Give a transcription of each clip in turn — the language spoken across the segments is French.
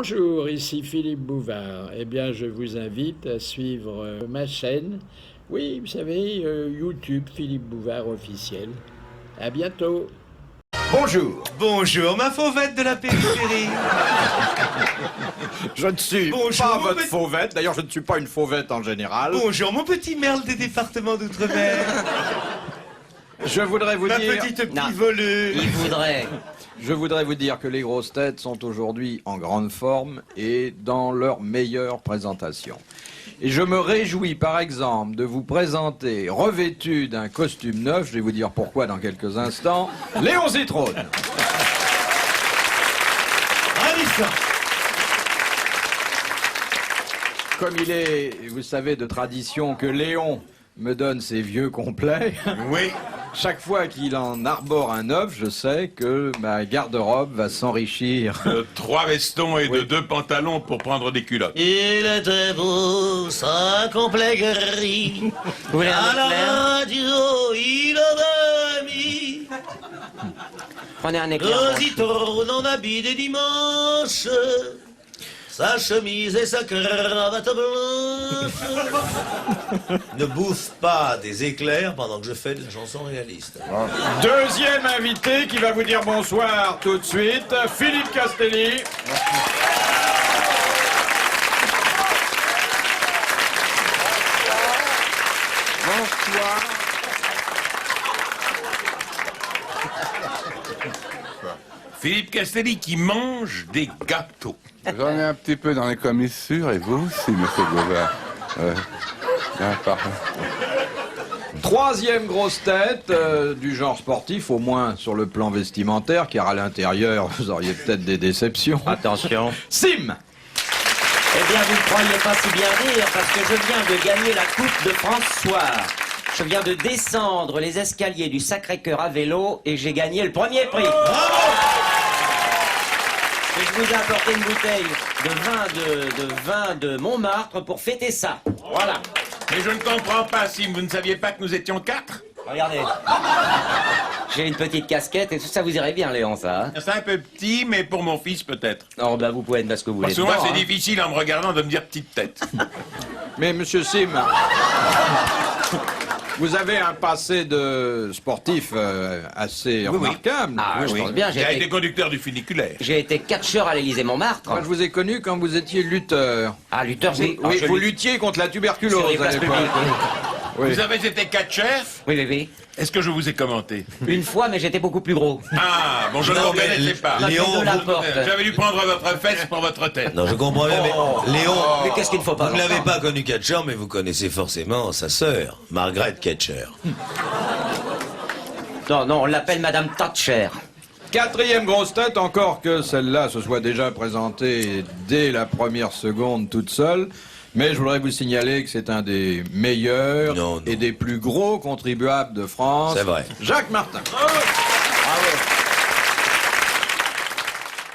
Bonjour, ici Philippe Bouvard. Eh bien, je vous invite à suivre ma chaîne. Oui, vous savez, YouTube, Philippe Bouvard officiel. À bientôt. Bonjour. Bonjour, ma fauvette de la périphérie. Je ne suis Bonjour, pas mon votre petit- fauvette. D'ailleurs, je ne suis pas une fauvette en général. Bonjour, mon petit merle des départements d'outre-mer. Je voudrais vous Ma dire... petite Non. voleuse. Il voudrait. Je voudrais vous dire que les grosses têtes sont aujourd'hui en grande forme et dans leur meilleure présentation. Et je me réjouis, par exemple, de vous présenter, revêtu d'un costume neuf, je vais vous dire pourquoi dans quelques instants, Léon Zitrone. Ravissant. Comme il est, vous savez, de tradition que Léon me donne ses vieux complets, Oui. chaque fois qu'il en arbore un neuf, je sais que ma garde-robe va s'enrichir. De 3 vestons et de 2 pantalons pour prendre des culottes. Il était beau, sans complet gris. Vous voulez un À la éclair radio, il aurait mis Prenez un éclair. Rositone en habit des dimanches, sa chemise et sa cravate blanche. Ne bouffe pas des éclairs pendant que je fais de la chanson réaliste. Deuxième invité qui va vous dire bonsoir tout de suite, Philippe Castelli. Bonsoir. Philippe Castelli qui mange des gâteaux. J'en ai un petit peu dans les commissures, et vous aussi, monsieur Bouvard. Bien, parfait. Troisième grosse tête du genre sportif, au moins sur le plan vestimentaire, car à l'intérieur, vous auriez peut-être des déceptions. Attention. Sim. Eh bien, vous ne croyez pas si bien dire, parce que je viens de gagner la Coupe de France soir. Je viens de descendre les escaliers du Sacré-Cœur à vélo et j'ai gagné le premier prix. Et je vous ai apporté une bouteille de vin de Montmartre pour fêter ça. Voilà. Mais je ne comprends pas, Sim, vous ne saviez pas que nous étions 4? Regardez. J'ai une petite casquette et tout ça vous irait bien, Léon, ça. Hein? C'est un peu petit, mais pour mon fils peut-être. Oh, bah vous pouvez être parce que vous voulez. Parce que moi, dedans, c'est hein. difficile en me regardant de me dire petite tête. Mais monsieur Sim, vous avez un passé de sportif assez remarquable. Ah, je pense bien. J'ai été conducteur du funiculaire. J'ai été catcheur à l'Élysée-Montmartre. Moi, je vous ai connu quand vous étiez lutteur. Ah, lutteur, oui. Oui, je vous l'ai- luttiez contre la Sur tuberculose les à places l'époque. publiques, oui. Oui. Vous avez été catcheur? Oui. Est-ce que je vous ai commenté? Une fois, mais j'étais beaucoup plus gros. Ah, bon, je ne Non, vous mais reconnaissais pas. Léon, Léon, de la vous- porte. J'avais dû prendre votre fesse pour votre tête. Non, je comprends bien, mais Léon, Mais qu'est-ce qu'il ne faut pas vous ne l'avez entendre pas connu Catcher, mais vous connaissez forcément sa sœur, Margaret Catcher. Non, on l'appelle Madame Thatcher. Quatrième grosse tête, encore que celle-là se soit déjà présentée dès la première seconde toute seule. Mais je voudrais vous signaler que c'est un des meilleurs Non. et des plus gros contribuables de France. C'est vrai. Jacques Martin.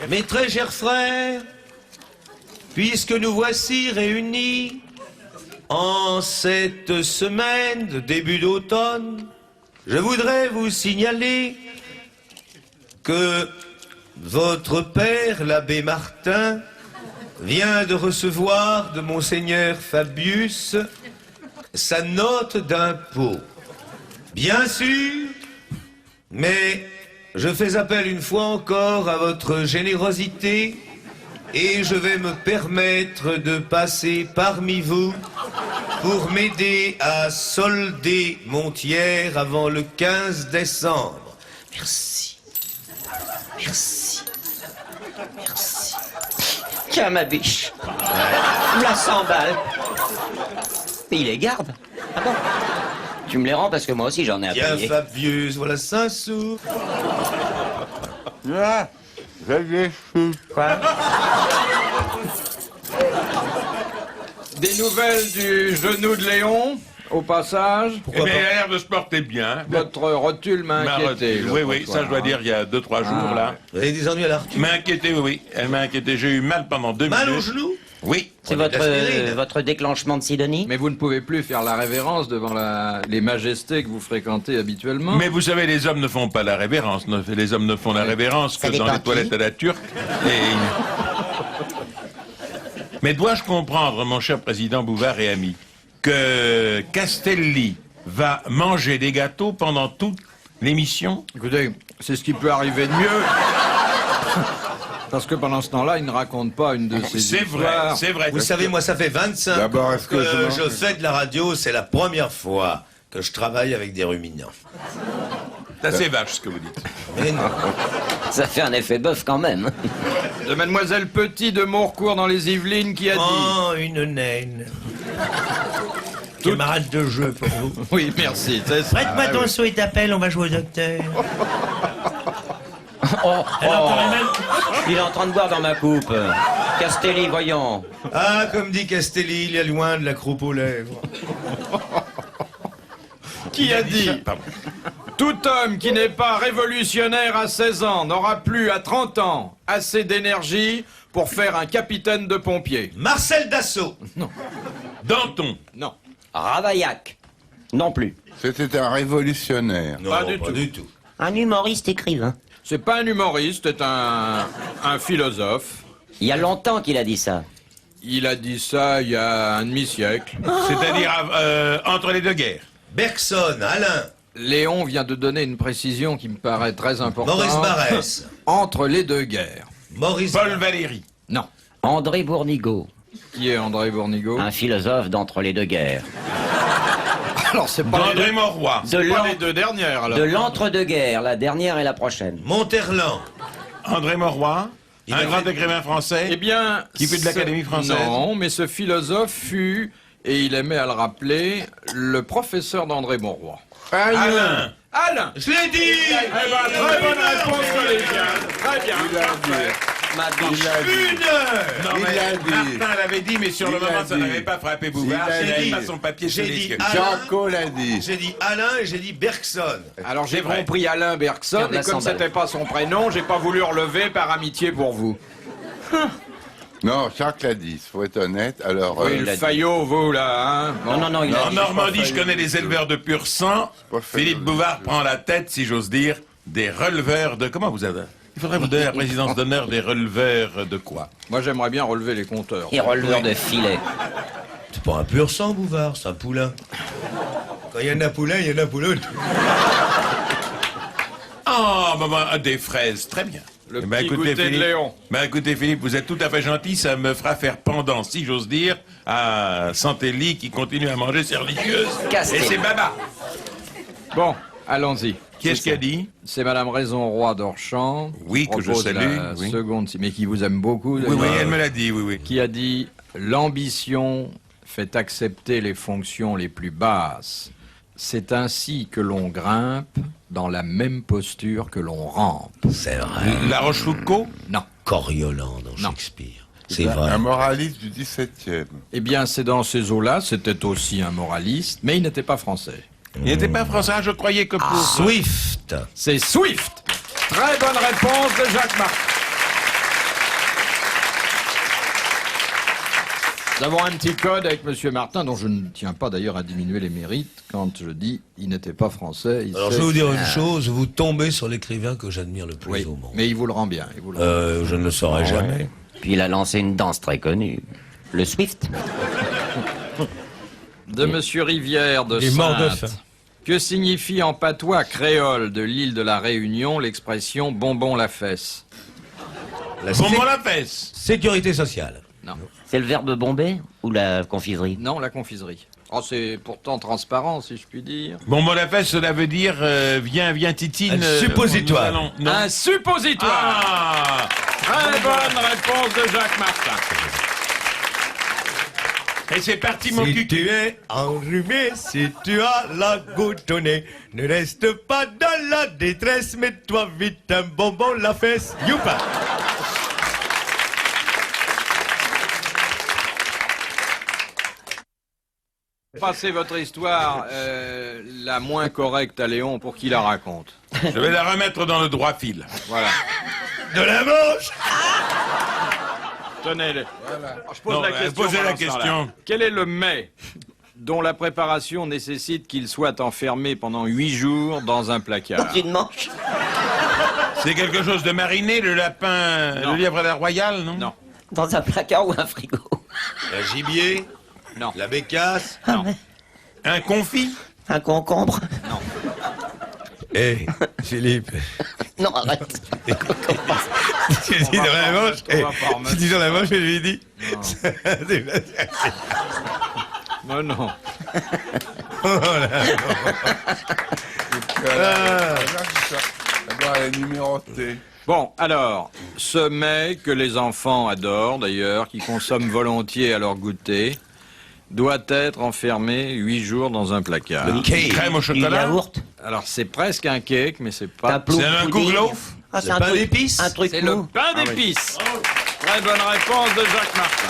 Mes très chers frères, puisque nous voici réunis en cette semaine de début d'automne, je voudrais vous signaler que votre père, l'abbé Martin, vient de recevoir de Monseigneur Fabius sa note d'impôt. Bien sûr, mais je fais appel une fois encore à votre générosité et je vais me permettre de passer parmi vous pour m'aider à solder mon tiers avant le 15 décembre. Merci. Merci. Merci. Tiens, ma biche. Me la 100 balles. Et il les garde. Ah bon? Tu me les rends parce que moi aussi j'en ai à Tiens, payer. Fabius, voilà 5 sous. Ah, j'ai des sous. Quoi? Des nouvelles du genou de Léon, au passage. Eh bien, il a l'air de se porter bien. Votre rotule m'a Ma inquiété. rotule, l'autre oui, fois, ça je dois hein. dire, il y a 2-3 jours là. Vous avez des ennuis à l'artère? M'a inquiété, oui. Elle m'a inquiété. J'ai eu mal pendant 2 minutes. Mal au genou? Oui. C'est Prenez de l'aspirine. votre déclenchement de Sidonie? Mais vous ne pouvez plus faire la révérence devant les majestés que vous fréquentez habituellement. Mais vous savez, les hommes ne font pas la révérence. Les hommes ne font la révérence que Ça dans dépend les toilettes qui. à la turque. Et Mais dois-je comprendre, mon cher président Bouvard et ami, que Castelli va manger des gâteaux pendant toute l'émission? Écoutez, c'est ce qui peut arriver de mieux. Parce que pendant ce temps-là, il ne raconte pas une de ses C'est vrai, histoires. c'est vrai. Vous savez, moi, ça fait 25 D'abord, ans est-ce que je mange je fais de la radio. C'est la première fois que je travaille avec des ruminants. C'est assez vache ce que vous dites. Mais non. Ça fait un effet bœuf quand même. De Mademoiselle Petit de Mourcourt dans les Yvelines qui a dit... Oh, une naine. Camarade de jeu pour vous. Oui, merci. c'est ça. Prête-moi ton seau et t'appelles, on va jouer au docteur. Il est en train de boire dans ma coupe. Castelli, voyons. Ah, comme dit Castelli, il est loin de la croupe aux lèvres. Qui a dit Pardon. Tout homme qui n'est pas révolutionnaire à 16 ans n'aura plus à 30 ans assez d'énergie pour faire un capitaine de pompiers. Marcel Dassault. Danton. Non. Ravaillac. Non plus. C'était un révolutionnaire. Non, Pas du tout. Un humoriste écrivain. C'est pas un humoriste, c'est un philosophe. Il y a longtemps qu'il a dit ça. Il a dit ça il y a un demi-siècle. C'est-à-dire entre les deux guerres. Bergson, Alain. Léon vient de donner une précision qui me paraît très importante. Maurice Barrès. Entre les deux guerres. Maurice Paul Valéry. Non. André Bournigaud. Qui est André Bournigaud Un philosophe d'entre les deux guerres. Alors c'est pas, André Mauroy. De pas l'en- les deux dernières alors. de l'entre-deux-guerres, la dernière et la prochaine. Monterland. André Mauroy. Il Un a grand fait- écrivain français. Eh bien... Qui fut de l'Académie française. Non, mais ce philosophe fut, et il aimait à le rappeler, le professeur d'André Mauroy. Alain. Alain. Je l'ai dit. Eh ben, très bonne réponse collégiale. Très bien. Parfait. Ma biche. Une heure. Non, Il mais l'a dit. Martin l'avait dit, mais sur le Il l'a moment, ça dit. n'avait pas frappé Bouvard. Il l'a Il n'avait dit. pas son papier sous J'ai les dit yeux. Alain. Jaco l'a dit. J'ai dit Alain et j'ai dit Bergson. Alors j'ai C'est vrai. compris Alain Bergson, Garde et la comme sandale. c'était pas son prénom, j'ai pas voulu relever par amitié pour vous. Non, Jacques l'a dit, faut être honnête. Alors, Oui, il le l'a dit. Fayot, vous là, hein. Bon. Non, il a En dit. Normandie, je connais des éleveurs de pur sang. pas fait Philippe de- Bouvard prend la tête, si j'ose dire, des releveurs de... Comment vous avez... Il faudrait vous donner la présidence d'honneur des releveurs de quoi? Moi j'aimerais bien relever les compteurs. Et releveur de filet. C'est pas un pur sang, Bouvard, c'est un poulain. Quand il y en a poulain, il y en a poulotte. Ah, des fraises, très bien. Le Eh ben, petit écoutez, goûter de Philippe, Léon. Ben écoutez Philippe, vous êtes tout à fait gentil, ça me fera faire pendant, si j'ose dire, à Santelli qui continue à manger ses religieuses. Castelli. Et c'est Baba. Bon, allons-y. Qui est-ce qui a dit? C'est Madame Raison-Roy d'Orchamps. Oui, que je propose salue, la oui. seconde, mais qui vous aime beaucoup. Oui, oui, d'ailleurs, elle me l'a dit, oui, oui. qui a dit « L'ambition fait accepter les fonctions les plus basses. C'est ainsi que l'on grimpe dans la même posture que l'on rampe. C'est vrai. La Rochefoucauld? » Non. Coriolan dans Non. Shakespeare. C'est vrai. un moraliste du 17e. Eh bien, c'est dans ces eaux-là, c'était aussi un moraliste, mais il n'était pas français. Il n'était pas français, je croyais que pour... Swift. C'est Swift. Très bonne réponse de Jacques Martin. Nous avons un petit code avec Monsieur Martin, dont je ne tiens pas d'ailleurs à diminuer les mérites quand je dis il n'était pas français. il Alors sait- je vais vous dire une chose, vous tombez sur l'écrivain que j'admire le plus Oui, au monde. mais il vous le rend bien. Il vous le rend. Je ne le saurai jamais. Puis il a lancé une danse très connue. Le Swift. De Monsieur Rivière de Il est mort de Saintes. faim. Que signifie en patois créole de l'île de la Réunion l'expression bonbon la fesse? La Bonbon la fesse. sécurité sociale. Non. C'est le verbe bomber ou la confiserie? Non, la confiserie. Oh, c'est pourtant transparent, si je puis dire. Bonbon la fesse, cela veut dire viens titine. Un suppositoire. nous allons- non. Un suppositoire. Ah. Très bonne réponse de Jacques Martin. Et c'est parti mon Si cul. tu es enrhumé, si tu as la goutte au nez, ne reste pas dans la détresse, mets-toi vite un bonbon la fesse. Youpa! Passez votre histoire la moins correcte à Léon pour qu'il la raconte. Je vais la remettre dans le droit fil. Voilà. De la manche! Tenez, je pose Non, la question. posez la pendant ce temps-là. question. Quel est le mets dont la préparation nécessite qu'il soit enfermé pendant 8 jours dans un placard? Dans une manche. C'est quelque chose de mariné, le lapin, Non. le lièvre à la royale, non? Non. Dans un placard ou un frigo. Un gibier? Non. La bécasse? Un confit? Un concombre? Eh, Philippe. Non, arrête. Tu dis dans la manche, tu dis dans la manche, je lui ai dit. Non, non. Ça doit être numéroté. Bon, alors, ce mets que les enfants adorent d'ailleurs, qui consomment volontiers à leur goûter, doit être enfermé 8 jours dans un placard. Crème au Du chocolat? yaourt? Alors, c'est presque un cake, mais c'est pas... C'est un gouglof? Ah, c'est Le un pain truc- d'épices? Un truc C'est le mou. pain d'épices. Très bonne réponse de Jacques Martin.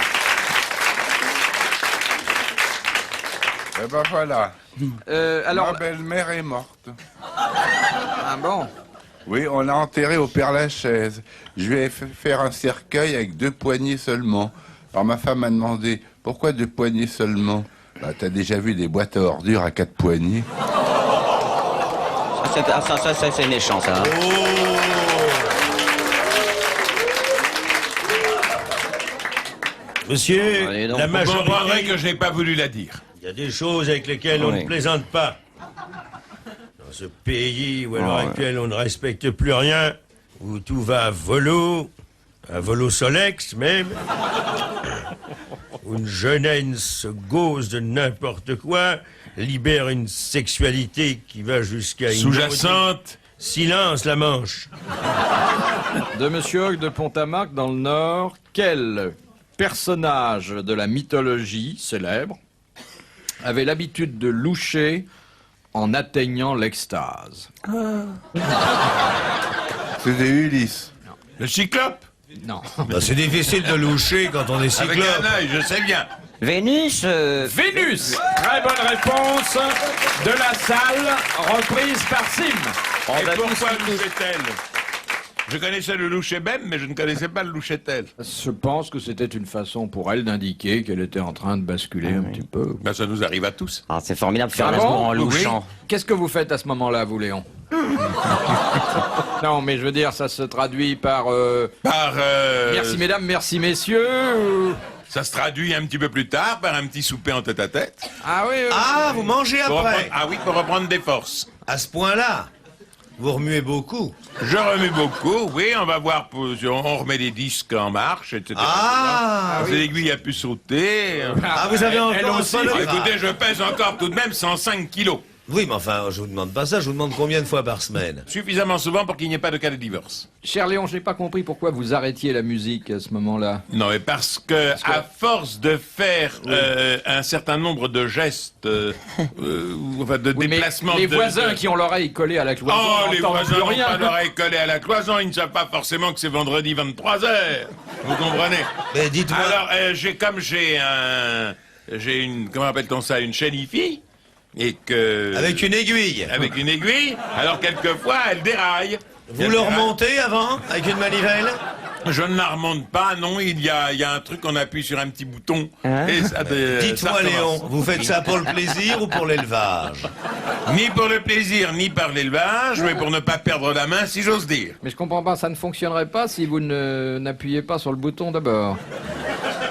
Eh ben voilà. Alors, Ma belle-mère est morte. ah bon? Oui, on l'a enterrée au Père-Lachaise. Je lui ai fait faire un cercueil avec 2 poignées seulement. Alors ma femme m'a demandé, pourquoi 2 poignées seulement? Bah, t'as déjà vu des boîtes à ordures à 4 poignées? Ça, c'est méchant, ça. Hein. Monsieur, Allez, donc, la Vous comprendrez majorité, que je n'ai pas voulu la dire. il y a des choses avec lesquelles on Oui. ne plaisante pas. Dans ce pays où à l'heure actuelle on ne respecte plus rien, où tout va à volo solex même, où une jeunesse se gauze de n'importe quoi, libère une sexualité qui va jusqu'à une... Sous-jacente? Silence, la manche. De Monsieur Hogg de Pont-à-Marc, dans le Nord, quel personnage de la mythologie célèbre avait l'habitude de loucher en atteignant l'extase? C'était Ulysse. Le cyclope? Non. Bah, c'est difficile de loucher quand on est Avec cyclope. un œil, je sais bien. Vénus? Vénus. Très bonne réponse de la salle, reprise par Sim. Et pourquoi louchait-elle? Je connaissais le louchébem, mais je ne connaissais pas le louchetel. Je pense que c'était une façon pour elle d'indiquer qu'elle était en train de basculer un petit peu. Ben, ça nous arrive à tous. Ah, c'est formidable de faire Ah l'amour bon? en Oui. louchant. Qu'est-ce que vous faites à ce moment-là, vous, Léon? Non, mais je veux dire, ça se traduit par... Par... Merci mesdames, merci messieurs. Ça se traduit un petit peu plus tard par un petit souper en tête-à-tête. Ah oui, Ah, vous mangez Pour après. reprendre- Ah oui, pour reprendre des forces. À ce point-là, vous remuez beaucoup. Je remue beaucoup, oui, on va voir, on remet les disques en marche, etc. Ah, Les aiguilles a pu sauter. Ah, vous avez Elle encore aussi. un Ah, seul- écoutez, je pèse encore tout de même 105 kilos. Oui, mais enfin, je vous demande pas ça, je vous demande combien de fois par semaine. Suffisamment souvent pour qu'il n'y ait pas de cas de divorce. Cher Léon, je n'ai pas compris pourquoi vous arrêtiez la musique à ce moment-là. Non, mais parce que à force de faire un certain nombre de gestes, enfin de Oui, mais déplacements... les de- voisins de- qui ont l'oreille collée à la cloison Oh, les n'entendent voisins plus n'ont rien. pas l'oreille collée à la cloison, ils ne savent pas forcément que c'est vendredi 23h. Vous comprenez? Mais dites-moi, Alors, j'ai une, comment appelle-t-on ça, une chaîne hi-fi, et que... avec une aiguille, Avec une aiguille, alors quelquefois, elle déraille. vous Elle le déraille. remontez avant, avec une manivelle? Je ne la remonte pas, non, il y a un truc, on appuie sur un petit bouton, Hein? et ça... Dites-moi, ça Léon, recommence. vous faites ça pour le plaisir ou pour l'élevage? Ni pour le plaisir, ni par l'élevage, mais pour ne pas perdre la main, si j'ose dire. Mais je comprends pas, ça ne fonctionnerait pas si vous n'appuyez pas sur le bouton d'abord.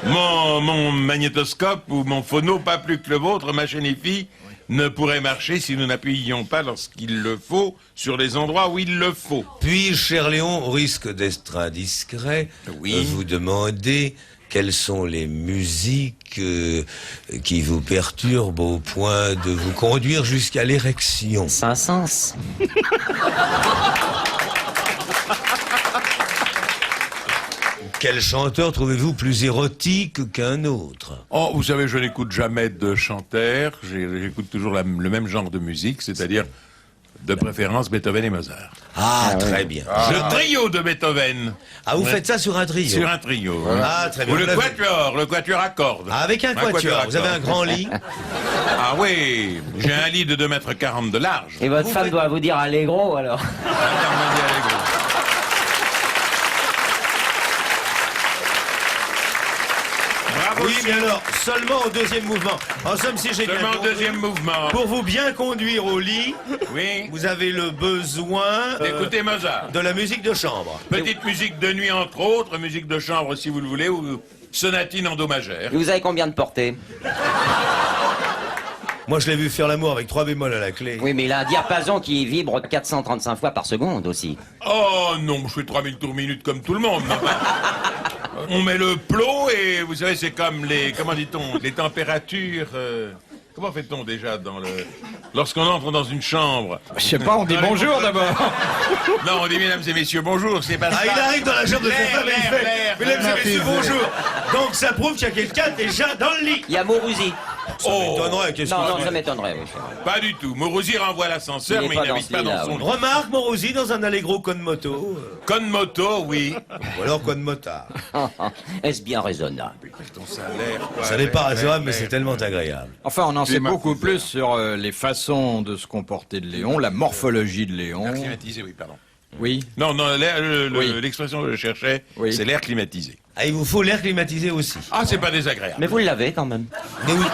Mon magnétoscope ou mon phono, pas plus que le vôtre, ma chaîne hi-fi, ne pourrait marcher si nous n'appuyions pas lorsqu'il le faut sur les endroits où il le faut. Puis, cher Léon, au risque d'être indiscret, Oui. vous demandez quelles sont les musiques qui vous perturbent au point de vous conduire jusqu'à l'érection. Saint-Saëns. Quel chanteur trouvez-vous plus érotique qu'un autre? Oh, vous savez, je n'écoute jamais de chanteur, j'écoute toujours le même genre de musique, c'est-à-dire de préférence Beethoven et Mozart. Ah, très bien. Le trio de Beethoven, Ah, vous faites ça sur un trio? sur un trio. Ah, très bien. Ou Vous l'avez- le quatuor à cordes. Ah, avec un quatuor. Vous avez un grand lit? Ah oui, j'ai un lit de 2,40 m de large. Et votre Vous femme faites- doit vous dire Allegro, alors. Intermédiaire Allegro. Bravo, Oui, mais alors, seulement au deuxième mouvement. En somme, si j'ai bien seulement au compris, deuxième mouvement. pour vous bien conduire au lit, Oui, vous avez le besoin écoutez Mozart. de la musique de chambre. Petite musique de nuit entre autres, musique de chambre si vous le voulez, ou sonatine endommagère. Et vous avez combien de portées? Moi, je l'ai vu faire l'amour avec 3 bémols à la clé. Oui, mais il a un diapason qui vibre 435 fois par seconde aussi. Oh non, je fais 3000 tours minute comme tout le monde. Non, on met le plot et vous savez, c'est comme les, comment dit-on, les températures... Comment fait-on déjà lorsqu'on entre dans une chambre? Je sais pas, on dit bonjour d'abord. Non, on dit mesdames et messieurs, bonjour, c'est pas Ah, il arrive dans la chambre de sa femme et il fait l'air, mesdames et messieurs, bonjour. Donc ça prouve qu'il y a quelqu'un déjà dans le lit. Il y a Maurouzi. Ça m'étonnerait, qu'est-ce Non, que non, c'est? ça m'étonnerait, oui. Pas du tout. Morosi renvoie l'ascenseur, Il est mais pas il dans n'habite ce pas lit-là, dans son oui. lit. Remarque, Morosi, dans un Allegro con moto. Con-moto, oui. Ou alors con motard. Est-ce bien raisonnable? Ton salaire, quoi. Ça n'est pas raisonnable, mais c'est tellement agréable. Enfin, on en sait Climatisé. beaucoup plus sur les façons de se comporter de Léon, la morphologie de Léon. L'air climatisé, oui, pardon. Oui. Non, non, Oui. l'expression que je cherchais, Oui. c'est l'air climatisé. Ah, il vous faut l'air climatisé aussi. Ah, c'est pas désagréable. Mais vous l'avez quand même. Mais oui.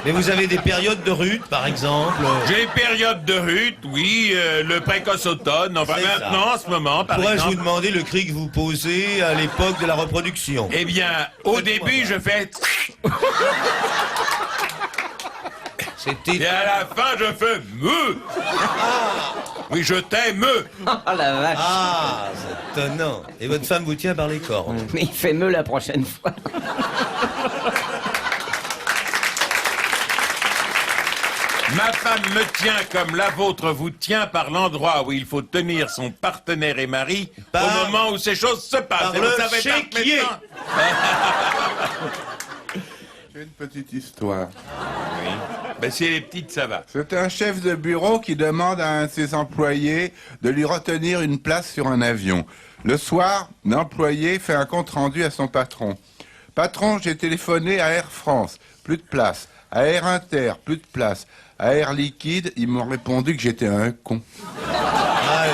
Mais vous avez des périodes de rut, par exemple. J'ai une période de rut, oui, le précoce automne, enfin C'est ça. maintenant, en ce moment, par Pourrais-je vous exemple. demander le cri que vous posez à l'époque de la reproduction? Eh bien, au début, je fais... C'était... Et à la fin, je fais me. Oui, je t'aime. Oh la vache. Ah, c'est étonnant. Et votre femme vous tient par les cornes. Mais il fait mieux la prochaine fois. Ma femme me tient comme la vôtre vous tient par l'endroit où il faut tenir son partenaire et mari Par- au moment où ces choses se passent. par Et le vous savez chéquier. parfaitement- J'ai une petite histoire. Ben, si elle est petite, ça va. C'est un chef de bureau qui demande à un de ses employés de lui retenir une place sur un avion. Le soir, l'employé fait un compte-rendu à son patron. Patron, j'ai téléphoné à Air France, plus de place. À Air Inter, plus de place. À Air Liquide, ils m'ont répondu que j'étais un con. Ah,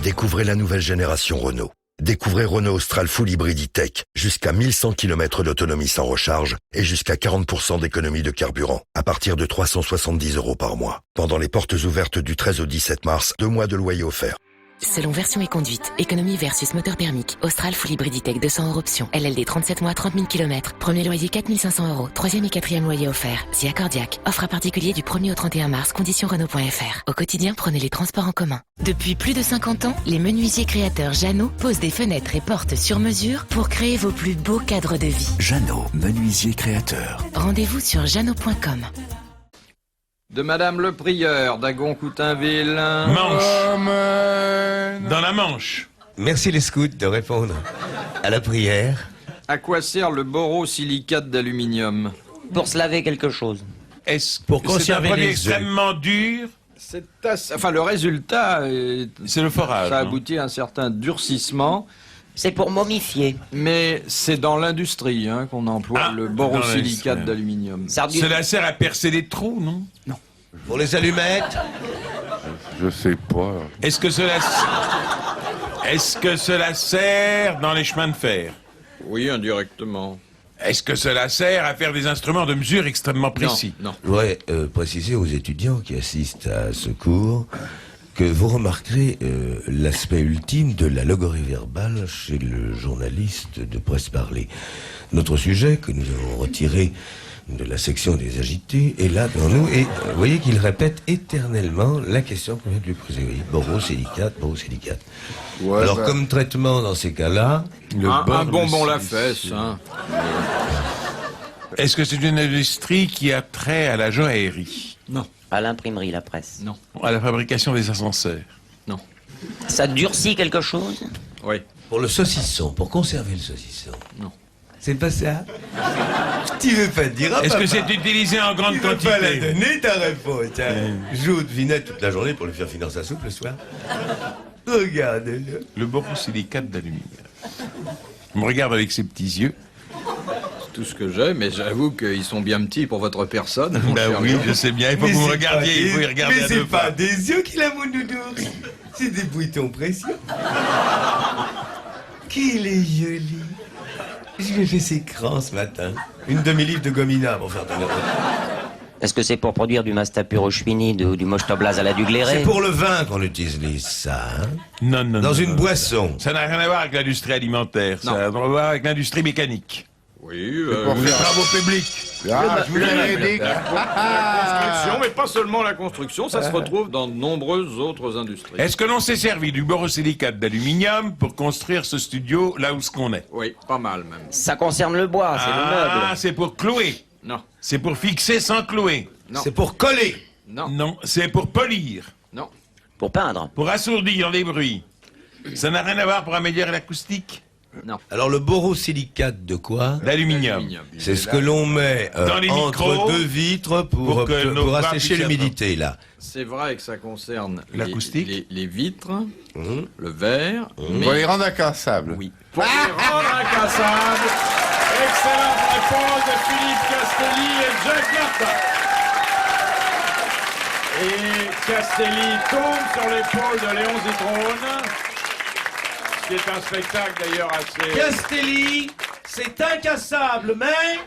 Découvrez la nouvelle génération Renault. Découvrez Renault Austral Full Hybrid E-Tech, jusqu'à 1100 km d'autonomie sans recharge et jusqu'à 40% d'économie de carburant, à partir de 370 € par mois. Pendant les portes ouvertes du 13 au 17 mars, 2 mois de loyer offerts. Selon version et conduite, économie versus moteur thermique, Austral Full Hybrid E-Tech 200 € option, LLD 37 mois 30 000 km, premier loyer 4 500 €, troisième et quatrième loyer offert, si accordiaque, offre à particulier du 1er au 31 mars, conditions Renault.fr. Au quotidien, prenez les transports en commun. Depuis plus de 50 ans, les menuisiers créateurs Jeannot posent des fenêtres et portes sur mesure pour créer vos plus beaux cadres de vie. Jeannot, menuisier créateur. Rendez-vous sur jeannot.com. De Madame le Prieur d'Agon-Coutainville. Manche. Amen. Dans la Manche. merci les scouts de répondre à la prière. À quoi sert le borosilicate d'aluminium? Pour se laver quelque chose. Est-ce Pour que c'est un conserver produit les œufs. extrêmement dur? C'est enfin, le résultat, C'est le forage. ça non aboutit à un certain durcissement, C'est pour momifier. mais c'est dans l'industrie qu'on emploie Ah, le dans borosilicate l'industrie. d'aluminium. Cela sert à percer des trous, non? Pour les allumettes. Je sais pas. Est-ce que cela sert dans les chemins de fer? Oui, indirectement. Est-ce que cela sert à faire des instruments de mesure extrêmement précis? Non. Je voudrais préciser aux étudiants qui assistent à ce cours que vous remarquerez l'aspect ultime de la logorie verbale chez le journaliste de presse parlée. Notre sujet, que nous avons retiré de la section des agités, est là devant nous, et vous voyez qu'il répète éternellement la question qu'on vient de lui poser. Oui, borosilicate, borosilicate. Ouais, Alors, bah, comme traitement dans ces cas-là, Un bonbon la fesse. Est-ce que c'est une industrie qui a trait à la joaillerie? Non. À l'imprimerie, la presse. Non. À la fabrication des ascenseurs? Ça durcit quelque chose? Oui. pour le saucisson, pour conserver le saucisson. Non. C'est pas ça? Tu veux pas te dire? Est-ce que c'est utilisé en grande Tu veux pas la quantité? donner ta réponse, hein? Joue de vinette toute la journée pour lui faire finir sa soupe le soir. Regarde-le. Le borosilicate d'aluminium. Il me regarde avec ses petits yeux. C'est tout ce que j'ai, mais j'avoue qu'ils sont bien petits pour votre personne. mon Ben cher oui, Léon. je sais bien. Il faut que vous me regardiez. Il faut y regarder Mais à c'est deux pas fois. des yeux qu'il a, mon nounours. C'est des boutons précieux. Qu'il est joli. Je lui ai fait ses crans ce matin. Une demi-livre de gomina pour faire tenir. Est-ce que c'est pour produire du mastapur au chewinide ou du mochtoblaz à la dugléré? C'est pour le vin qu'on utilise ça, hein? Non, non, Dans non, une non. boisson. Ça n'a rien à voir avec l'industrie alimentaire, ça a à voir avec l'industrie mécanique. Oui, pour Les faire- travaux publics. Ah, je vous l'avais dit. La construction, mais pas seulement la construction, ça se retrouve dans de nombreuses autres industries. Est-ce que l'on s'est servi du borosilicate d'aluminium pour construire ce studio là où ce qu'on est? Oui, pas mal même. Ça concerne le bois, c'est le Ah, meuble. c'est pour clouer. Non, C'est pour fixer sans clouer. non, C'est pour coller. non, Non, c'est pour polir. non. Pour peindre. Pour assourdir les bruits. Ça n'a rien à voir pour améliorer l'acoustique? Alors le borosilicate de quoi? D'aluminium. Aluminium. C'est ce que l'on met Dans les entre micros, deux vitres pour que nos pour voix assécher puissent l'humidité, là. C'est vrai que ça concerne L'acoustique. les vitres, le verre, mais Pour les rendre incassables. oui. Pour les rendre incassables. Excellente réponse de Philippe Castelli et Jacques Martin. Et Castelli tombe sur l'épaule de Léon Zitrone, ce qui est un spectacle d'ailleurs assez... Castelli, c'est incassable, mais...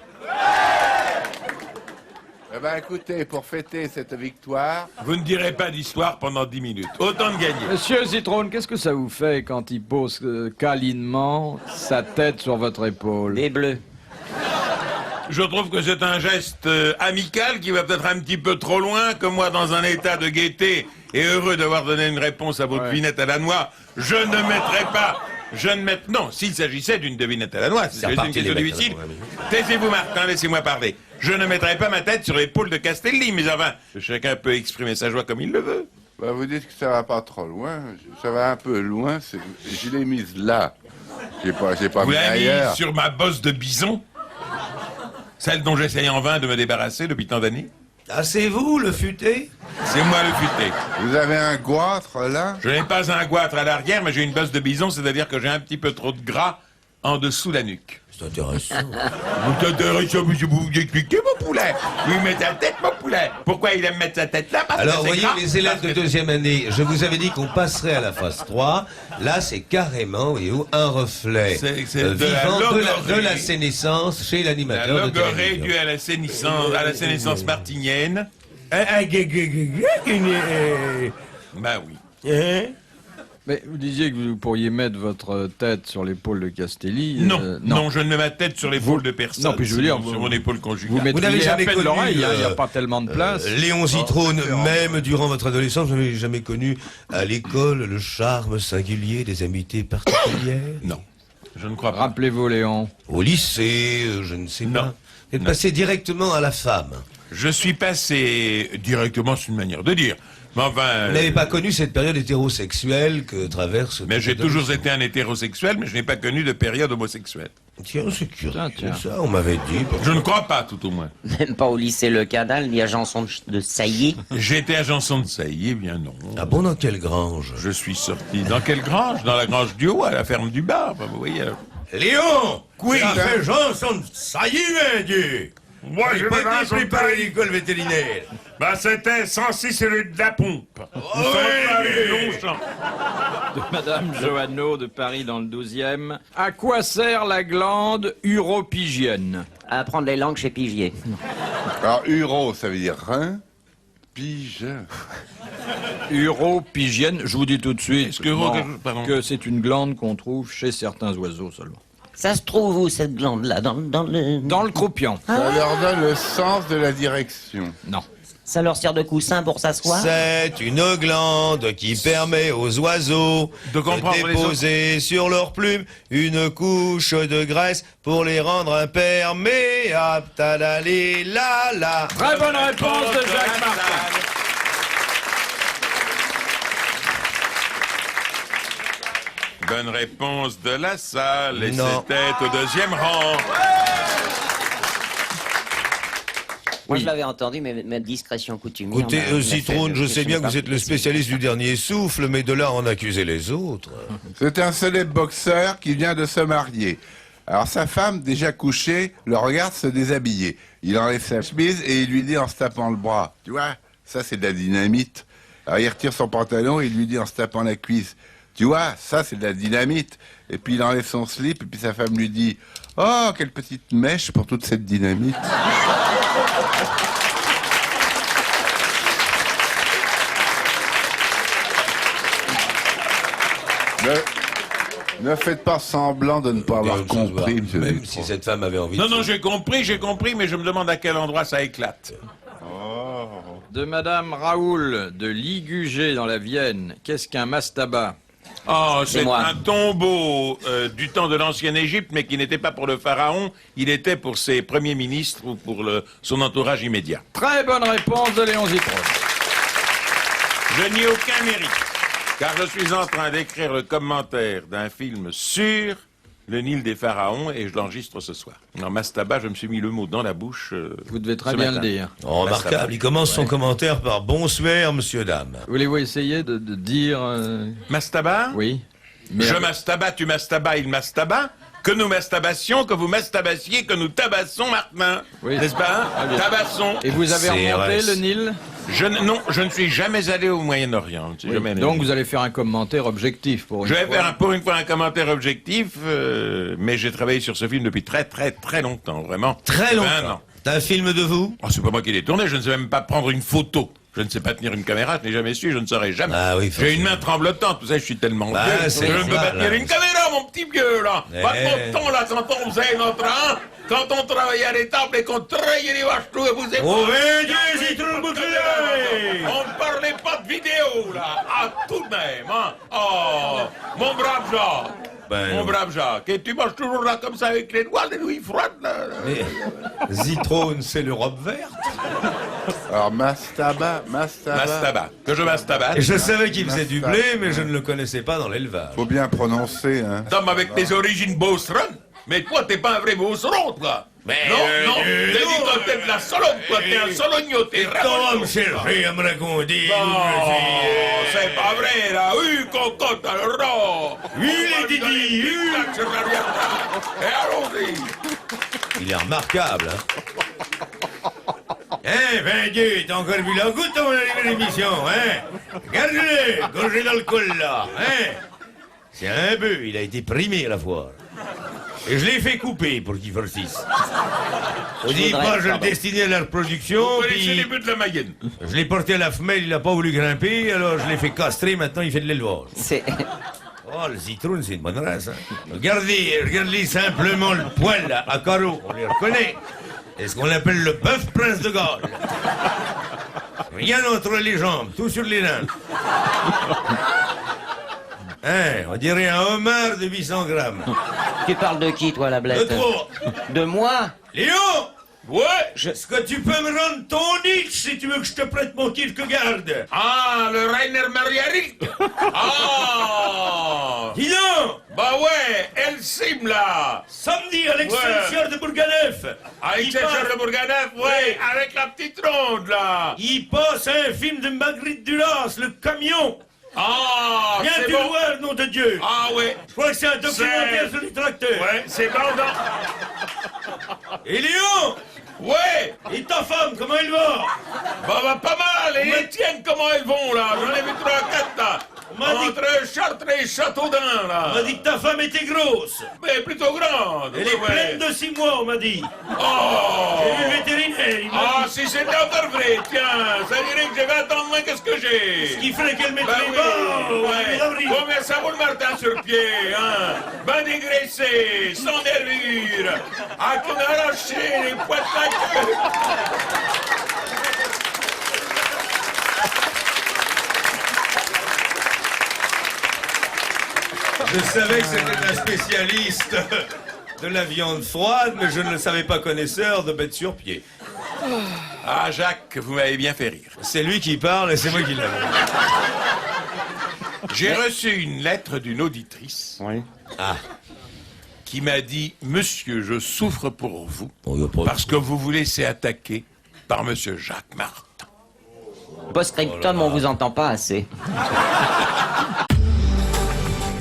Eh ben écoutez, pour fêter cette victoire, Vous ne direz pas d'histoire pendant 10 minutes. Autant de gagner. Monsieur Zitrone, qu'est-ce que ça vous fait quand il pose câlinement sa tête sur votre épaule? Des bleus. Je trouve que c'est un geste amical qui va peut-être un petit peu trop loin, que moi, dans un état de gaieté et heureux d'avoir donné une réponse à votre devinette à la noix, je ne mettrai pas... Non, s'il s'agissait d'une devinette à la noix, c'est une reparti, question les mecs, difficile. mon ami. Taisez-vous, Martin, laissez-moi parler. Je ne mettrai pas ma tête sur l'épaule de Castelli, mais enfin, chacun peut exprimer sa joie comme il le veut. bah, vous dites que ça va pas trop loin. Ça va un peu loin. Je l'ai mise là. J'ai pas Vous mis l'avez mis ailleurs. sur ma bosse de bison, celle dont j'essaye en vain de me débarrasser depuis tant d'années. Ah, c'est vous, le futé? C'est moi le futé. Vous avez un goitre là. Je n'ai pas un goitre à l'arrière, mais j'ai une bosse de bison, c'est-à-dire que j'ai un petit peu trop de gras en dessous la nuque. C'est intéressant. Vous intéressez, vous expliquez, mon poulet. Oui, mais ta tête, mon poulet. Pourquoi il aime mettre sa tête là? Parce Alors, que c'est voyez, gras. les élèves de Parce que- deuxième année, je vous avais dit qu'on passerait à la phase 3. Là, c'est carrément, voyez-vous, un reflet C'est de la vivant de logorrhée. la sénescence chez La l'animateur de logorrhée télévision. due à la sénescence martinienne. Bah oui. Mais vous disiez que vous pourriez mettre votre tête sur l'épaule de Castelli. Non, non, je ne mets ma tête sur l'épaule de personne. Non, puis je veux dire, sur vous- mon épaule Vous conjugale. n'avez mettriez à jamais peine connu, l'oreille, il n'y a pas tellement de place. Léon Zitrone, même durant votre adolescence, vous n'avez jamais connu à l'école le charme singulier des amitiés particulières? Non, je ne crois pas. Rappelez-vous, Léon. Au lycée, je ne sais Non. pas. Vous êtes Non. passé directement à la femme. Je suis passé directement, c'est une manière de dire. Mais enfin, Vous n'avez pas connu cette période hétérosexuelle que traverse... mais toute j'ai toujours adolescence. été un hétérosexuel, mais je n'ai pas connu de période homosexuelle. Tiens, c'est curieux, Tiens. ça, on m'avait dit. Je ne crois pas, tout au moins. Même pas au lycée Le Canal, ni à Janson de Sailly. J'étais à Janson de Sailly, eh bien non. Ah bon, dans quelle grange? Je suis sorti. Dans quelle grange? Dans la grange du haut, à la ferme du bas. Enfin, vous voyez. Léon! Oui. Ça fait Janson, ça y est, Dieu! Moi, je vais raconter. pas à l'école vétérinaire. Bah, c'était 106 rue de la Pompe. Nous sommes à Longchamp. De Madame Joanneau de Paris dans le 12e. À quoi sert la glande uropygienne? À apprendre les langues chez Pigier. Alors uro, ça veut dire rein. Pige. Uropygienne, je vous dis tout de suite Est-ce que- pardon. que c'est une glande qu'on trouve chez certains oiseaux seulement. Ça se trouve où, cette glande-là? Dans le... Dans le croupion. Ça leur donne le sens de la direction. Non. Ça leur sert de coussin pour s'asseoir? C'est une glande qui permet aux oiseaux De comprendre les déposer sur leurs plumes une couche de graisse pour les rendre imperméables. Tadali la la. Très bonne réponse de Jacques Martin. Bonne réponse de la salle. Et Non. c'était au deuxième rang. Moi, je l'avais entendu, mais ma discrétion coutumière... Écoutez, m'a Citrone, fait- je sais bien que vous êtes le spécialiste du dernier souffle, mais de là à en accuser les autres. C'est un célèbre boxeur qui vient de se marier. Alors sa femme, déjà couchée, le regarde se déshabiller. Il enlève sa chemise et il lui dit en se tapant le bras, tu vois, ça c'est de la dynamite. Alors il retire son pantalon et il lui dit en se tapant la cuisse, tu vois, ça c'est de la dynamite. Et puis il enlève son slip et puis sa femme lui dit, oh, quelle petite mèche pour toute cette dynamite. Ne faites pas semblant de ne pas avoir compris, monsieur Même Dutronc. si cette femme avait envie Non, de... non, j'ai compris, mais je me demande à quel endroit ça éclate. De Madame Raoul de Ligugé dans la Vienne. Qu'est-ce qu'un mastaba? Oh, c'est moi. un tombeau du temps de l'ancienne Égypte, mais qui n'était pas pour le pharaon, il était pour ses premiers ministres ou pour son entourage immédiat. Très bonne réponse de Léon Zitrone. Je n'y ai aucun mérite, car je suis en train d'écrire le commentaire d'un film sur le Nil des pharaons et je l'enregistre ce soir. En mastaba, je me suis mis le mot dans la bouche. Vous devez très ce bien matin. le dire. Oh, remarquable. Il commence son commentaire par « Bonsoir, monsieur, dame Voulez-vous essayer de dire... Mastaba? Oui. Je mastaba, tu mastaba, il mastaba. Que nous mastabassions, que vous mastabassiez, que nous tabassons Martin. Oui. N'est-ce pas hein? Ah, bien. Tabassons. Et vous avez remonté CRS. le Nil? Non, je ne suis jamais allé au Moyen-Orient. Je ne suis jamais allé. Donc vous allez faire un commentaire objectif pour une Je vais fois. faire pour une fois un commentaire objectif, mais j'ai travaillé sur ce film depuis très très très longtemps, vraiment. ». Très 20 longtemps. ans. C'est un film de vous? Oh, c'est pas moi qui l'ai tourné, je ne sais même pas prendre une photo. Je ne sais pas tenir une caméra, je n'ai jamais su, je ne saurais jamais. Ah oui, J'ai une forcément. main tremblotante, vous savez, je suis tellement Bah, vieux. c'est Je ne peux pas normal, tenir hein. une caméra, mon petit vieux, là. Pas de Eh. mon temps, là, quand on faisait notre hein, quand on travaillait à l'étable et qu'on trayait les vaches tout et vous êtes... Oh, Dieu, Zitrone bouclé! On ne parlait pas de vidéo, là. Ah, tout de même, hein. Oh, mon brave Jacques. Ben, Mon brave Jacques. Et tu manges toujours là comme ça avec les doigts, les nouilles froides, là. Mais Zitrone, c'est l'Europe verte. Alors, mastaba. Mastaba. Que je mastabatte. Et je savais qu'il faisait du Mastaba. blé, mais je ne le connaissais pas dans l'élevage. Faut bien prononcer, hein. Tom avec tes origines beauceronnes. Mais toi, t'es pas un vrai beauceron, toi. Mais non, t'es dit non. que t'es de la Sologne, toi, t'es un Sologno, t'es Et toi, me chercher à me raconter où Non, je suis. c'est pas vrai, là. Oui, cocotte, alors. Oui, les Didi, oui. Et allons-y. Il est remarquable, hein. Hein, 22, t'as encore vu la goutte dans mon émission, hein? Regarde-le, gorgé d'alcool, là, hein? C'est un bœuf, il a été primé à la foire. Et je l'ai fait couper pour qu'il farcisse. Au départ, je le destinais à la reproduction, Vous connaissez les puis buts de la Mayenne. je l'ai porté à la femelle, il n'a pas voulu grimper, alors je l'ai fait castrer, maintenant il fait de l'élevage. C'est... Oh, le Zitrone, c'est une bonne race, hein. Regardez simplement le poil, là, à carreaux, on les reconnaît. C'est ce qu'on appelle le bœuf prince de Galles. Rien entre les jambes, tout sur les reins. Hein, on dirait un homard de 800 grammes. Tu parles de qui, toi, la De blette? trop. De moi? Léo! Ouais. Est-ce que tu peux me rendre ton niche si tu veux que je te prête mon Kierkegaard? Ah, le Rainer Maria-Rilke. Ah. Dis donc! Bah ouais, Elsim, là. Samedi à l'Excelsior de Bourganeuf! Avec Il cette passe- chair de Bourganeuf, ouais, Ouais. avec la petite ronde, là. Il passe un film de Marguerite Duras, Le Camion! Ah, Viens c'est tu bon. voir, nom de Dieu! Ah ouais. Je crois que c'est un documentaire C'est- sur les tracteurs! Ouais, c'est bandant. Et Léon! Ouais. Et ta femme, comment elle va? Bah, pas mal. Et Ouais. les tiennes, comment elles vont, là? J'en ai vu 3-4, là. On m'a dit- Entre Chartres et Châteaudun, là. On m'a dit que ta femme était grosse! Mais plutôt grande. Elle ouais, est ouais. pleine de 6 mois, on m'a dit! Oh. J'ai vu le vétérinaire, il m'a Ah, dit. si c'était encore vrai, tiens, ça dirait que j'ai 20 ans de moins que ce que j'ai. Ce qui ferait qu'elle mette Ben les oui, bas! ouais. Combien ça vaut le Martin sur pied, hein? Ben dégraissé, sans nervure, à qu'on a arraché les poids de la queue. Je savais que c'était un spécialiste de la viande froide, mais je ne le savais pas connaisseur de bêtes sur pied. Ah, Jacques, vous m'avez bien fait rire. C'est lui qui parle et c'est moi qui l'avais. J'ai reçu une lettre d'une auditrice qui m'a dit « Monsieur, je souffre pour vous parce que vous vous laissez attaquer par Monsieur Jacques Martin. » Post-scriptum, on vous entend pas assez.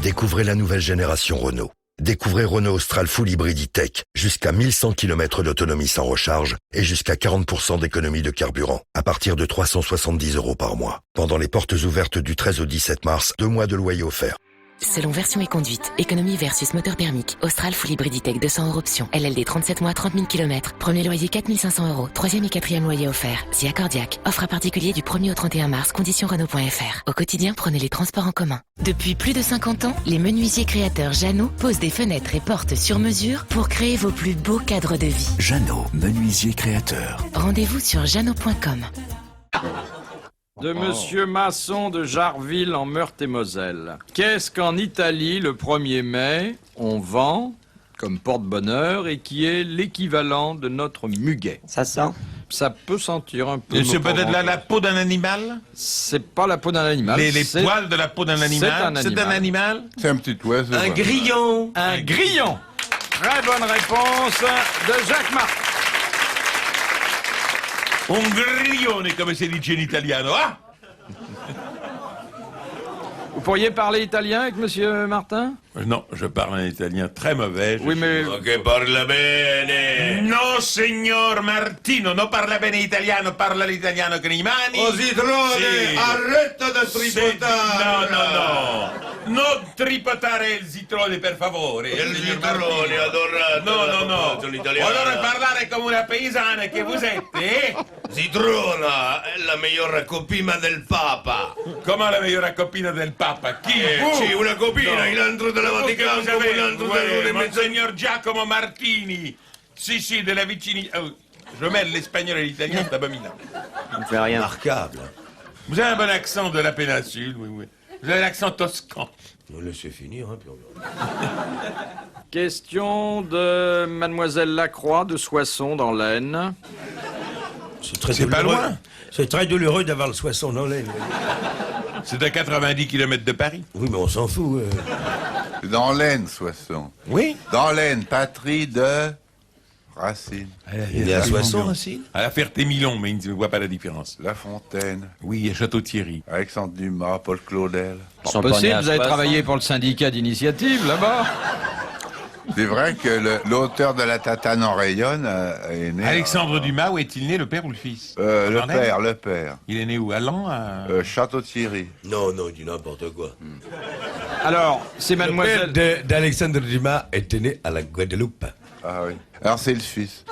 Découvrez la nouvelle génération Renault. Découvrez Renault Austral Full Hybrid E-Tech, jusqu'à 1100 km d'autonomie sans recharge et jusqu'à 40% d'économie de carburant, à partir de 370 € par mois. Pendant les portes ouvertes du 13 au 17 mars, 2 mois de loyer offerts. Selon version et conduite, économie versus moteur thermique. Austral Full Hybriditech 200 € option. LLD 37 mois, 30 000 km. Premier loyer 4 500 €. Troisième et quatrième loyer offert. Si accordiaque. Offre à particulier du 1er au 31 mars. Conditions Renault.fr. Au quotidien, prenez les transports en commun. Depuis plus de 50 ans, les menuisiers créateurs Jeannot posent des fenêtres et portes sur mesure pour créer vos plus beaux cadres de vie. Jeannot, menuisier créateur. Rendez-vous sur jeannot.com. De Monsieur Masson de Jarville en Meurthe-et-Moselle. Qu'est-ce qu'en Italie, le 1er mai, on vend comme porte-bonheur et qui est l'équivalent de notre muguet? Ça sent? Ça peut sentir un peu. Et c'est peut-être la peau d'un animal? C'est pas la peau d'un animal. Les poils de la peau d'un animal? C'est un animal? C'est un petit oiseau. Un grillon. Un grillon. Très bonne réponse de Jacques Martin. Un griglione, come si dice in italiano, ah? Vous pourriez parler italien avec Monsieur Martin? Non, je parle un italien très mauvais. Oui, mais... Che parla bene. No, signor Martino, non parla bene italiano, parla l'italiano con i mani. Oh, Zitrone, Sì. arrête de Sì, tripotare. no. Non tripotare il zitrone, per favore. Il signor zitrone, Martino. adorato. No. L'italiano. Allora parlare come una paesana che vous êtes, eh? Zitrona è la migliore copina del Papa. Come la migliore coppina del Papa? Chi? Sì, una copina, il altro della Vaticano, Vous savez, un altro della Monsignor Giacomo Martini. Sì, della vicini... Oh, je mêle l'espagnol et l'italien, c'est abominable. Ça ne fait rien. Remarquable. Vous avez un bon accent de la péninsule, oui. Vous avez l'accent toscan. On laisse finir, hein, puis on verra. Question de Mademoiselle Lacroix de Soissons dans l'Aisne. C'est pas loin. C'est très douloureux d'avoir le Soissons dans l'Aisne. C'est à 90 km de Paris. Oui, mais on s'en fout. Dans l'Aisne, Soissons. Oui. Dans l'Aisne, patrie de Racine. Il est à Soissons, Racine. À la Ferté-Milon, mais il ne voit pas la différence. La Fontaine. Oui, à Château-Thierry. Alexandre Dumas, Paul Claudel. Ils sont pas Possible, nés à vous avez Soissons. travaillé pour le syndicat d'initiative là-bas. C'est vrai que l'auteur de La Tatane en rayonne est né... Alexandre Dumas, où est-il né, le père ou le fils? Le père. Il est né où? À Lens Château-Thierry. Non, il dit n'importe quoi. Alors, c'est Mademoiselle... Le père d'Alexandre Dumas était né à la Guadeloupe. Ah oui. Alors c'est le fils.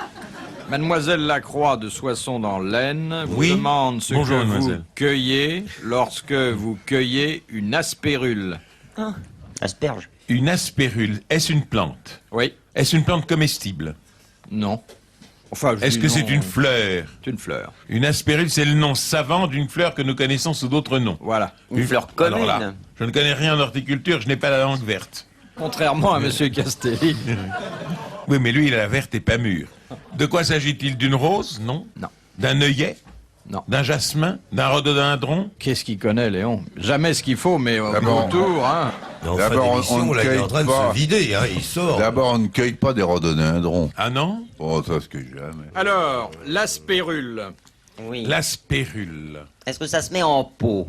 Mademoiselle Lacroix de Soissons dans l'Aisne vous Oui. demande ce Bonjour, que vous mademoiselle. cueillez lorsque vous cueillez une aspérule. Asperge. Une aspérule, est-ce une plante? Oui. Est-ce une plante comestible? Non. Enfin, je Est-ce dis que non, c'est une fleur? C'est une fleur. Une aspérule, c'est le nom savant d'une fleur que nous connaissons sous d'autres noms. Voilà. Une fleur Alors commune. là, je ne connais rien en horticulture, je n'ai pas la langue verte. Contrairement à Monsieur Castelli. Oui, mais lui, il a la verte et pas mûre. De quoi s'agit-il? D'une rose? Non. Non. D'un œillet? Non. D'un jasmin? D'un rhododendron? Qu'est-ce qu'il connaît, Léon? Jamais ce qu'il faut, mais au D'abord, retour, hein. Mais en fin D'abord, d'émission, on ne là, il est en cueille train de pas. se vider, hein, il sort. D'abord, on ne cueille pas des rhododendrons. Ah non? Oh, ça, ce que jamais. Alors, l'aspérule. Oui. L'aspérule. Est-ce que ça se met en pot?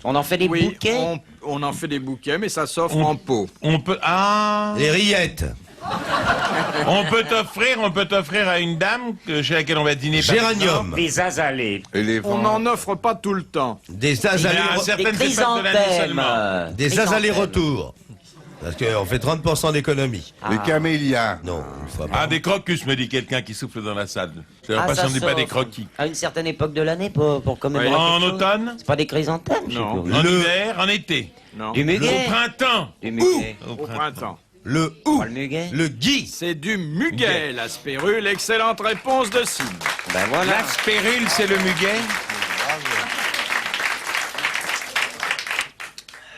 On en fait des Oui, bouquets? on en fait des bouquets, mais ça s'offre en pot. On peut... Ah! Les rillettes. On peut t'offrir à une dame chez laquelle on va dîner par Géranium. Des azalées. Et les On vents. n'en offre pas tout le temps. Des exemple. azalées, Mais à Des certaines époques de l'année chrysanthèmes. seulement. des azalées-retours. Parce qu'on fait 30% d'économie. Les camélias. Non, une fois pas. Ah, des crocus, me dit quelqu'un qui souffle dans la salle. Je Ah, l'impression ça n'est pas des s'offre. croquis. À une certaine époque de l'année pour commémorer En quelque chose. automne? C'est pas des chrysanthèmes, je sais Non. plus. En hiver? En été? Non. Du Au muguet. printemps? Du muguet. Au printemps. Le ou, Pas le muguet. le gui. C'est du muguet, l'aspérule. Excellente réponse de Sim. Ben voilà. L'aspérule, c'est le muguet?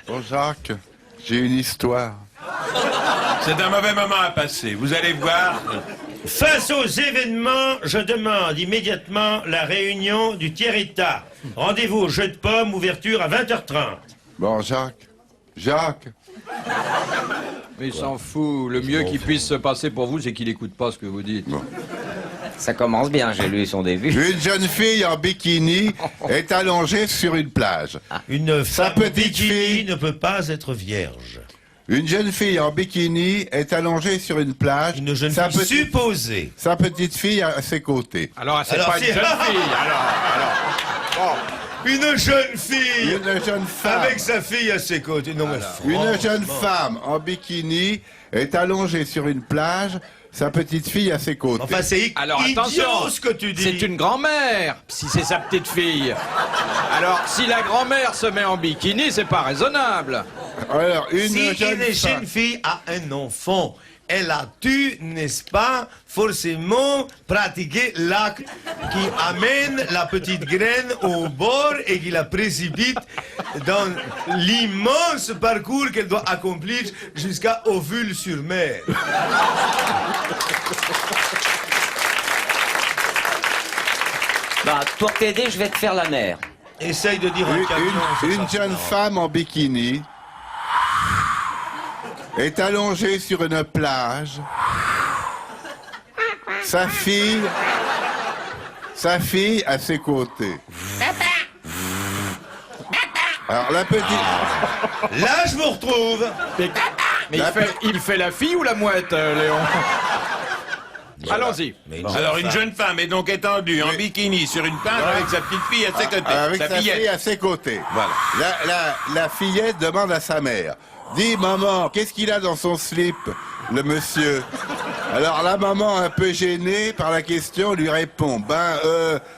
Bon, Jacques, j'ai une histoire. C'est un mauvais moment à passer. Vous allez voir. Face aux événements, je demande immédiatement la réunion du tiers-état. Rendez-vous au jeu de pommes, ouverture à 20h30. Bon, Jacques. Mais il s'en fout. Le mieux qui puisse se passer pour vous, c'est qu'il n'écoute pas ce que vous dites. Ça commence bien, j'ai lu son début. Une jeune fille en bikini est allongée sur une plage. Une Sa femme petite bikini fille. ne peut pas être vierge. Une jeune fille en bikini est allongée sur une plage. Une jeune Sa fille petite- supposée. Sa petite fille à ses côtés. Alors, c'est Alors, pas une c'est- jeune fille. Alors. Bon. Une jeune fille. Une jeune femme. Avec sa fille à ses côtés. Non, mais Une jeune femme en bikini est allongée sur une plage, sa petite fille à ses côtés. Enfin, c'est Alors idiot attention, ce que tu dis. c'est une grand-mère, si c'est sa petite fille. Alors, si la grand-mère se met en bikini, c'est pas raisonnable. Alors, Si une jeune fille a un enfant, elle a dû, n'est-ce pas, forcément pratiquer l'acte qui amène la petite graine au bord et qui la précipite dans l'immense parcours qu'elle doit accomplir jusqu'à Ovule-sur-Mer. Bah, pour t'aider, je vais te faire la mère. Essaye de dire un camion, Une jeune femme en bikini est allongée sur une plage. Sa fille à ses côtés. Alors la petite... Là, je vous retrouve. Mais il fait la fille ou la mouette, Léon? Allons-y. Alors, une jeune femme est donc étendue en bikini sur une plage avec sa petite fille à ses côtés. Avec sa fillette. fille à ses côtés. Voilà. La fillette demande à sa mère. Dis, maman, qu'est-ce qu'il a dans son slip, le monsieur? Alors la maman, un peu gênée par la question, lui répond,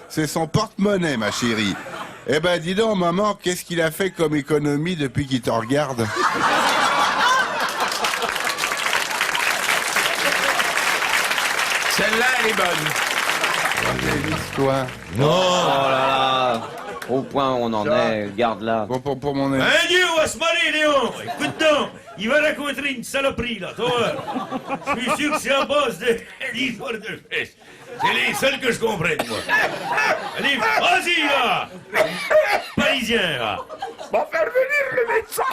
c'est son porte-monnaie, ma chérie. Eh ben, dis donc, maman, qu'est-ce qu'il a fait comme économie depuis qu'il te regarde? Celle-là, elle est bonne. L'histoire. Non. Oh là là. Au point où on en est, garde-la. Pour mon ami. Un Dieu, on va se marier, Léon. Écoute donc, il va raconter une saloperie, là, toi. Je suis sûr que c'est un boss de l'histoire de fesses. C'est les seuls que je comprenne, moi. Allez, vas-y, là. Parisien, là. Va faire venir le médecin.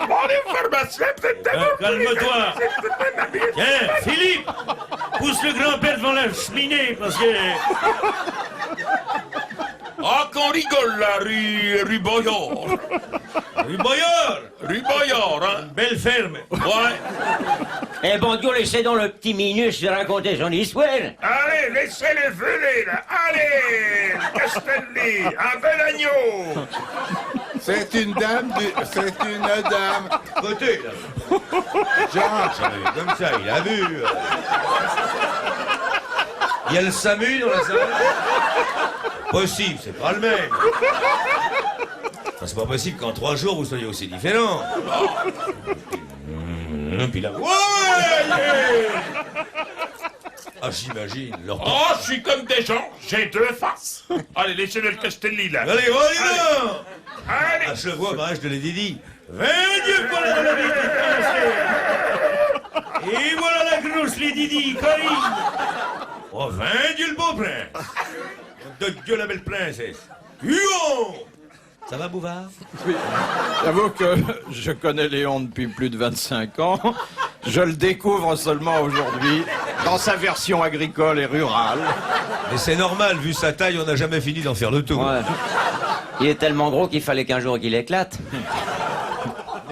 Bon, les pharmaciens, peut-être Calme-toi. Tiens, Philippe, pousse le grand-père devant la cheminée, parce que... Ah, qu'on rigole, là, rue Boyard. Rue Boyard. Rue Boyard, hein. Belle ferme. Ouais. Eh bon Dieu, laissez donc le petit Minus de raconter son histoire. Allez, laissez-les venir, là. Allez, Castelli, un bel agneau. C'est une dame Côté, là. Jean, Comme ça, il a vu. Il y a le SAMU dans la salle. Possible, c'est pas le même. Enfin, c'est pas possible qu'en 3 jours vous soyez aussi différents. Puis là, ouais. Ah, j'imagine leur. Oh, je suis comme des gens, j'ai 2 faces. Allez, laissez-le Castelli, là. Allez, on y va. Allez. Ah, je le vois, je te l'ai dit. 20 Dieu pour la vie. Et voilà la grosse Lady Di, Corinne. Oh, 20 Dieu le beau prince. De Dieu la belle princesse. Huon. Ça va, Bouvard? Oui. J'avoue que je connais Léon depuis plus de 25 ans. Je le découvre seulement aujourd'hui, dans sa version agricole et rurale. Mais c'est normal, vu sa taille, on n'a jamais fini d'en faire le tour. Ouais. Il est tellement gros qu'il fallait qu'un jour qu'il éclate.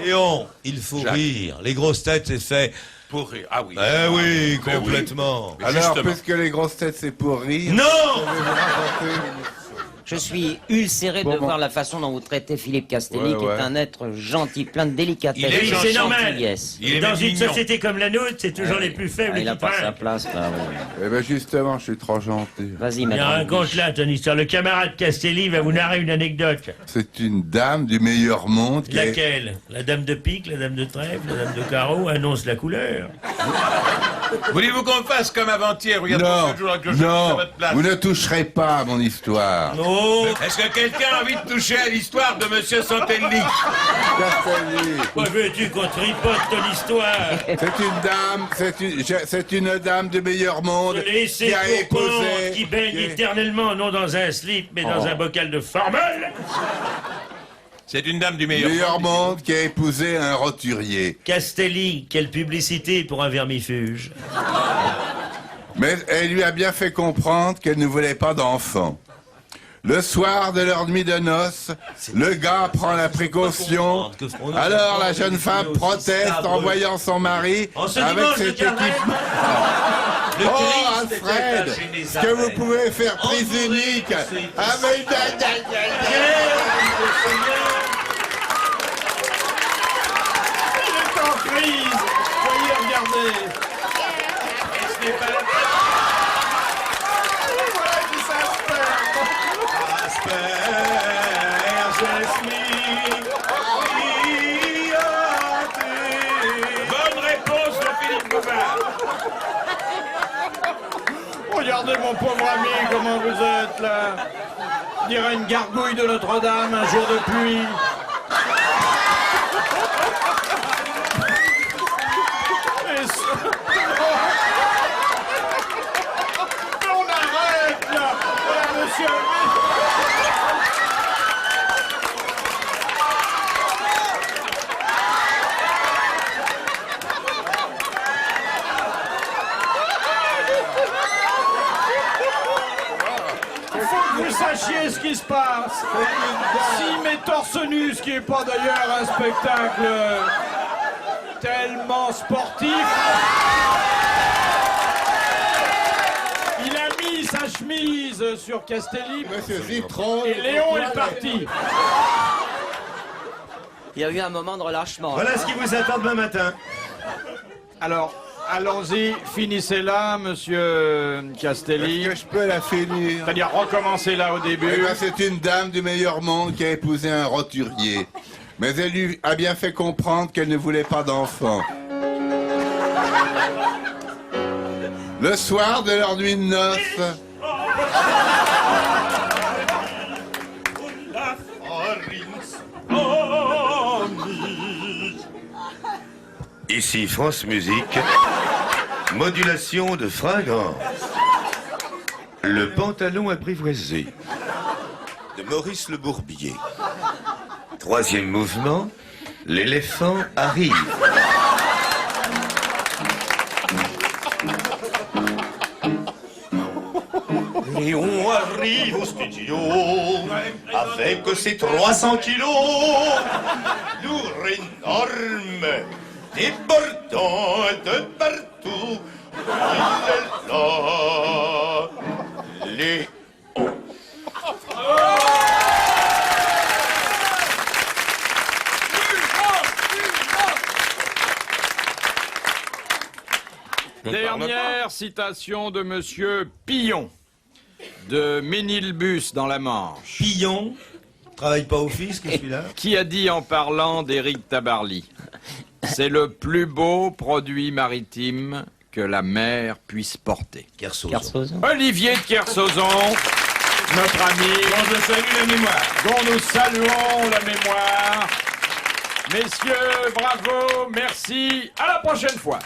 Léon, il faut rire. Les grosses têtes, c'est fait. Pour rire, ah oui. Eh oui, complètement. Mais alors, justement. puisque les grosses têtes, c'est pour rire... Non. Je vais vous raconter... Je suis ulcéré de voir la façon dont vous traitez Philippe Castelli, qui est un être gentil, plein de délicatesse. Il est et de c'est normal. gentillesse. Il est Dans même une mignon. société comme la nôtre, c'est toujours les plus faibles Il qui a pas sa trinquent. place, là. Oui. Eh ben justement, je suis trop gentil. Vas-y, Il y a un maintenant. compte là, ton histoire. Le camarade Castelli va vous narrer une anecdote. C'est une dame du meilleur monde qui est... Laquelle? La dame de pique, la dame de trèfle, la dame de carreau annonce la couleur. Voulez-vous qu'on fasse comme avant-hier? Regardez, Non, toujours avec le jeu à non, votre place. vous ne toucherez pas à mon histoire. Non. Est-ce que quelqu'un a envie de toucher à l'histoire de Monsieur Santelli? Castelli, Quoi veux-tu qu'on tripote ton histoire? c'est une dame du meilleur monde Laissez qui a pour épousé... qui baigne éternellement, non dans un slip, mais dans un bocal de formol. C'est une dame du meilleur. meilleur monde qui a épousé un roturier. Castelli, quelle publicité pour un vermifuge. Mais elle lui a bien fait comprendre qu'elle ne voulait pas d'enfant. Le soir de leur nuit de noces, le gars prend la précaution. Alors la jeune femme proteste en voyant son mari En ce avec dimanche cet de carême. équipement. Le Oh, Christ était à Alfred, Génézareth. ce que vous pouvez faire prise Entouré unique de ses avec... Il est en crise. Voyez, regardez. Ce n'est pas la Voilà qui s'asperge. Bonne réponse de Philippe Bouvard. Regardez mon pauvre ami, comment vous êtes là. On dirait une gargouille de Notre-Dame un jour de pluie. Et on arrête là. Voilà, monsieur. Il faut que vous sachiez ce qui se passe. S'il met torse nu, ce qui n'est pas d'ailleurs un spectacle tellement sportif, il a mis sa chemise sur Castelli Monsieur Zitron... et Léon est parti. Il y a eu un moment de relâchement. Voilà ce qui vous attend demain matin. Alors, allons-y, finissez là, monsieur Castelli. Est-ce que je peux la finir? C'est-à-dire recommencer là au Eh début. ben, c'est une dame du meilleur monde qui a épousé un roturier. Mais elle lui a bien fait comprendre qu'elle ne voulait pas d'enfant. Le soir de leur nuit de noces, Ici France Musique, modulation de fringant. Le pantalon apprivoisé de Maurice Le Bourbier. Troisième mouvement, l'éléphant arrive. Léon arrive au studio avec ses 300 kilos, lourd énorme, débordant de partout. Il est là, Léon. Dernière citation de monsieur Pillon, de Ménilbus dans la Manche. Pillon, travaille pas au fisc, celui-là. Qui a dit en parlant d'Éric Tabarly: c'est le plus beau produit maritime que la mer puisse porter. Kersozon. Olivier de Kersauzon, notre ami, Dont je salue la mémoire. dont nous saluons la mémoire. Messieurs, bravo, merci, à la prochaine fois.